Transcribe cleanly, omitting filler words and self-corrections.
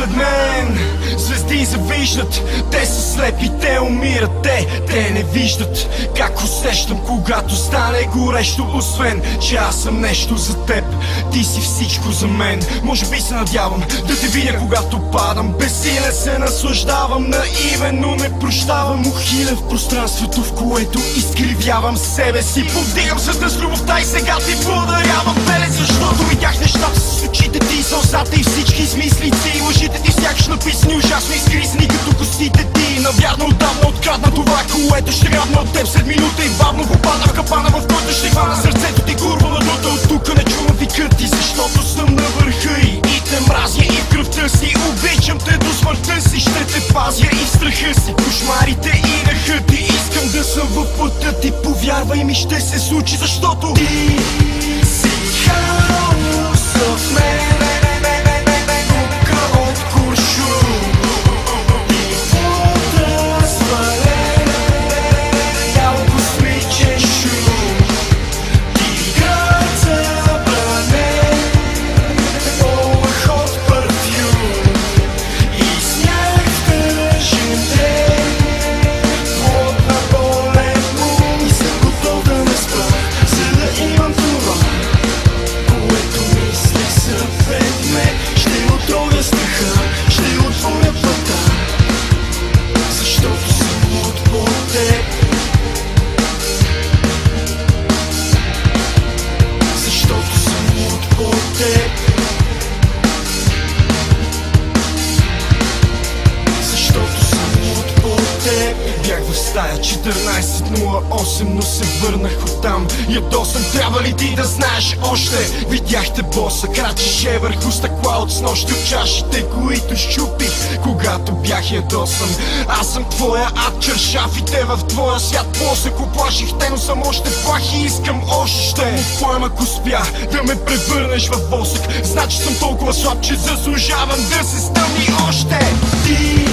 след мен звезди завиждат, те са слепи, те умират, те не виждат как усещам, когато стане горещо. Освен, че аз съм нещо за теб, ти си всичко за мен. Може би се надявам да те видя, когато падам. Безсилен се наслаждавам, наивен, но не прощавам. Ухилен в пространството, в което изкривявам себе си. Повдигам съда с любовта и сега ти подарявам белез, защото видях нещата с очите ти, сълзата и всички измислици. Лъжите ти сякаш написани ужасно изгризани като косите ти. Навярно отдавна открадна това, което ще грабна от теб след минута и бавно попада в капана, в който ще хвана сърцето ти гурво на дута. От тук не чувам вика ти, защото съм на върха и те мразя и в кръвта си. Обичам те до смъртта си, ще те пазя и в страха си. Кошмарите и ръха ти, искам да съм в пътя ти. Повярвай ми, ще се случи, защото ти си хаос в мен. Бях в стая 14:08, но се върнах оттам. Ядосан, трябва ли ти да знаеш още? Видяхте боса, крачеше върху стъкла от снощи от чашите, които щупих, когато бях ядосан. Аз съм твоя ад, чершав и те в твоя свят. После плашихте, но съм още плах и искам още. Поем, ако успя да ме превърнеш в восък, значи съм толкова слаб, че заслужавам да се стъмни още. Ти